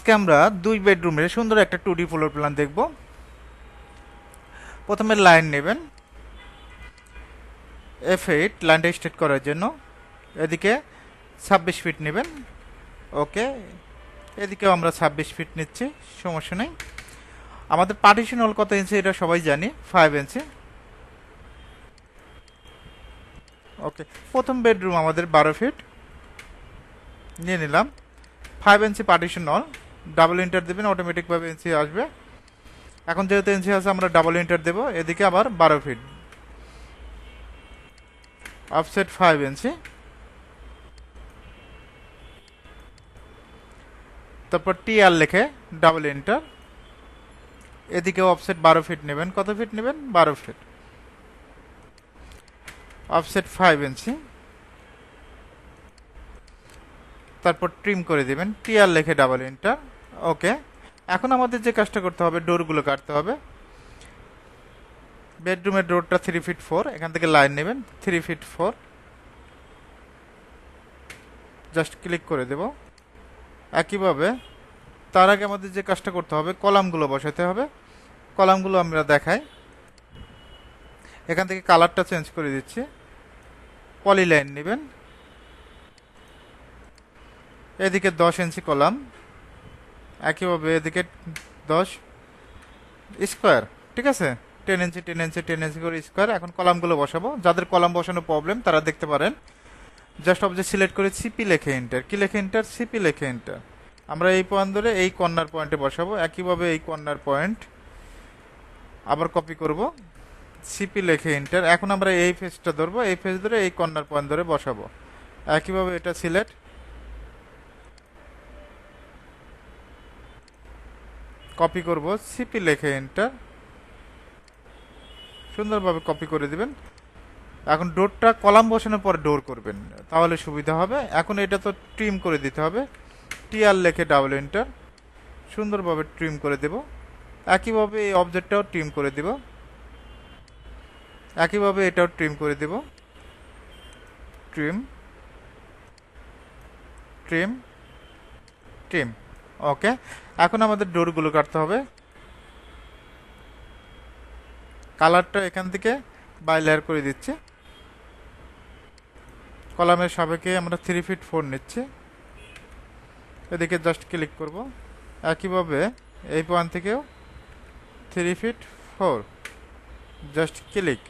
আজকে আমরা 2 বেডরুমের সুন্দর একটা 2D ফ্লোর প্ল্যান দেখব। প্রথমে লাইন নেবেন F8 লাইনটা স্ট্রেট করার জন্য, এদিকে 26 ফিট নেবেন। ওকে, এদিকেও আমরা 26 ফিট নিচ্ছি, সমস্যা নেই। আমাদের পার্টিশন হল কত ইঞ্চি এটা সবাই জানি, 5 ইঞ্চি। ওকে, প্রথম বেডরুম আমাদের 12 ফিট নিয়ে নিলাম। 5 ইঞ্চি পার্টিশন হল, ডাবল এন্টার দেবেন, অটোমেটিকভাবে ইঞ্চি আসবে। এখন যেহেতু ইঞ্চি আছে আমরা ডাবল এন্টার দেব। এদিকে আবার 12 ফিট, অফসেট 5 ইঞ্চি। তারপর টিআর লিখে ডাবল এন্টার। এদিকে অফসেট 12 ফিট নেবেন। কত ফিট নেবেন? 12 ফিট, অফসেট 5 ইঞ্চি। তারপর ট্রিম করে দিবেন, টিআর লিখে ডাবল এন্টার। ওকে, এখন আমাদের যে কাজটা করতে হবে, ডোরগুলো কাটতে হবে। বেডরুমের ডোরটা 3 ফিট 4, এখান থেকে লাইন নেবেন 3 ফিট 4, জাস্ট ক্লিক করে দেব। একইভাবে তার আগে আমাদের যে কাজটা করতে হবে, কলামগুলো বসাতে হবে। কলামগুলো আমরা দেখাই, এখান থেকে কালারটা চেঞ্জ করে দিচ্ছি। পলি লাইন নেবেন, এদিকে 10 ইঞ্চি কলাম, একইভাবে এদিকে 10 স্কোয়ার, ঠিক আছে, 10 ইঞ্চি 10 ইঞ্চি 10 ইঞ্চি করে স্কোয়ার। এখন কলামগুলো বসাবো। যাদের কলাম বসানো প্রবলেম তারা দেখতে পারেন। জাস্ট অবজেক্ট সিলেক্ট করে সিপি লেখে এন্টার। কি লেখে এন্টার? সিপি লেখে এন্টার। আমরা এই পয়েন্ট ধরে এই কর্নার পয়েন্টে বসাবো। একইভাবে এই কর্নার পয়েন্ট আবার কপি করব, সিপি লেখে এন্টার। এখন আমরা এই ফেসটা ধরবো, এই ফেস ধরে এই কর্নার পয়েন্ট ধরে বসাবো। একইভাবে এটা সিলেক্ট, কপি করব, সিপি লেখে এন্টার। সুন্দরভাবে কপি করে দিবেন। এখন ডোরটা কলাম বসানোর পর ডোর করবেন, তাহলে সুবিধা হবে। এখন এটা তো ট্রিম করে দিতে হবে। টিআর লেখে ডাবল এন্টার, সুন্দরভাবে ট্রিম করে দেব। একইভাবে এই অবজেক্টটাও ট্রিম করে দেব। একইভাবে এটাও ট্রিম করে দেব। Trim, trim, trim. ওকে, এখন আমাদের ডোরগুলো কাটতে হবে। কালারটা এখান থেকে বাই লেয়ার করে দিচ্ছি। কলামের সাপেক্ষে আমরা 3 ফিট 4 নিচ্ছি। এদিকে জাস্ট ক্লিক করব। একইভাবে এই পয়েন্ট থেকেও 3 ফিট 4, জাস্ট ক্লিক।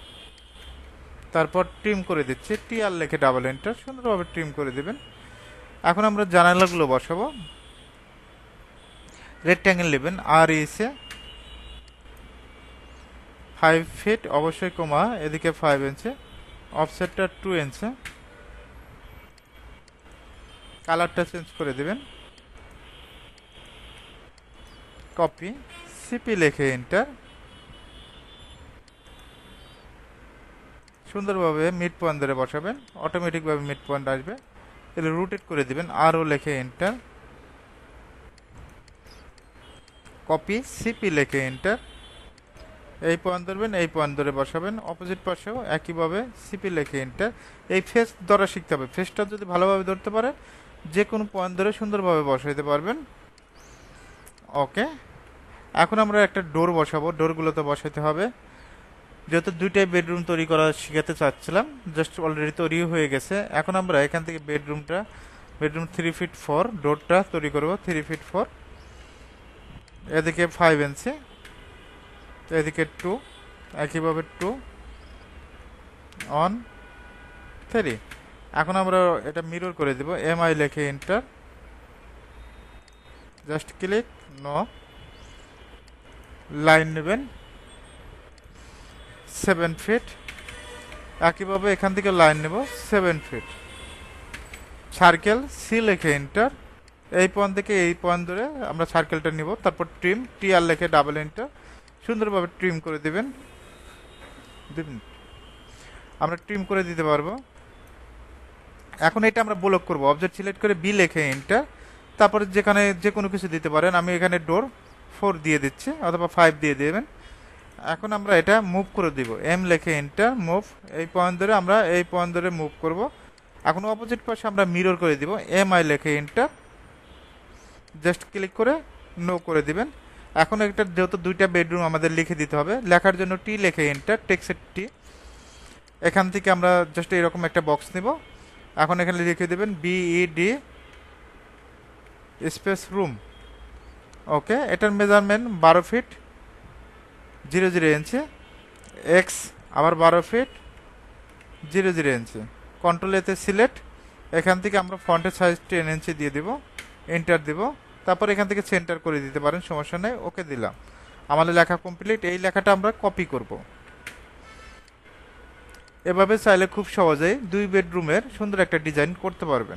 তারপর ট্রিম করে দিচ্ছি, টিআর লেখে ডাবল এন্টার। সুন্দরভাবে ট্রিম করে দিবেন। এখন আমরা জানালাগুলো বসাবো। রেক্ট্যাঙ্গেল নেবেন, আর ইসে 5 ফিট, অবশ্যই কমা, এদিকে 5 ইঞ্চি, অফসেটটা 2 ইঞ্চি। কালারটা চেঞ্জ করে দিবেন, কপি, সিপি লেখে এন্টার। সুন্দরভাবে মিড পয়েন্ট ধরে বসাবেন, অটোমেটিকভাবে মিড পয়েন্ট আসবে। তাহলে রোটেট করে দিবেন, আরও লেখে এন্টার, কপি, সিপি লেখে এন্টার। এই পয়েন্ট ধরবেন, এই পয়েন্ট ধরে বসাবেন। অপোজিট পাশেও একইভাবে সিপি লেখে এন্টার। এই ফেস ধরা শিখতে হবে। ফেসটা যদি ভালোভাবে ধরতে পারে, যে কোনো পয়েন্ট ধরে সুন্দরভাবে বসাইতে পারবেন। ওকে, এখন আমরা একটা ডোর বসাবো। ডোরগুলো তো বসাতে হবে, যেহেতু 2টাই বেডরুম তৈরি করা শিখাতে চাচ্ছিলাম। জাস্ট অলরেডি তৈরি হয়ে গেছে। এখন আমরা এখান থেকে বেডরুম 3 ফিট 4 ডোরটা তৈরি করব। 3 ফিট 4, এদিকে 5 ইঞ্চি, এদিকে 2, একইভাবে 2 অন 3। এখন আমরা এটা মিরর করে দেব, এমআই লেখে enter, just click, no. Line নেবেন 7 ফিট, একইভাবে এখান থেকে লাইন নেব 7 ফিট। সার্কেল, সি লেখে এন্টার। এই পয়েন্ট থেকে এই পয়েন্ট ধরে আমরা সার্কেলটা নিব। তারপর ট্রিম, টিআর লেখে ডাবল এন্টার। সুন্দরভাবে ট্রিম করে দিবেন। আমরা ট্রিম করে দিতে পারবো। এখন এটা আমরা ব্লক করব। অবজেক্ট সিলেক্ট করে বি লেখে এন্টার। তারপরে যেখানে যে কোনো কিছু দিতে পারেন। আমি এখানে ডোর 4 দিয়ে দিচ্ছি, অথবা 5 দিয়ে দেবেন। এখন আমরা এটা মুভ করে দিব, এম লেখে এন্টার, মুভ। এই পয়েন্ট ধরে আমরা এই পয়েন্ট ধরে মুভ করব। এখন অপোজিট পাশে আমরা মিরর করে দিব, এম আই লেখে এন্টার, জাস্ট ক্লিক করে নো করে দিবেন। এখন একটা যেহেতু দুইটা বেডরুম আমাদের লিখে দিতে হবে, লেখার জন্য টি লিখে এন্টার, টেক্সটের টি। এখান থেকে আমরা জাস্ট এরকম একটা বক্স নিব। এখন এখানে লিখে দেবেন BED স্পেস রুম। ওকে, এটার মেজারমেন্ট 12 ফিট 00 ইঞ্চি, এক্স আবার 12 ফিট 00 ইঞ্চি। কন্ট্রোল এতে সিলেক্ট। এখান থেকে আমরা ফন্টের সাইজ 10 ইঞ্চি দিয়ে দিব, এন্টার দিব। তারপর এখান থেকে সেন্টার করে দিতে পারেন, সমস্যা নেই। ওকে দিলাম, আমাদের লেখা কমপ্লিট। এই লেখাটা আমরা কপি করব। এভাবে চাইলে খুব সহজেই 2 বেডরুমের সুন্দর একটা ডিজাইন করতে পারবেন।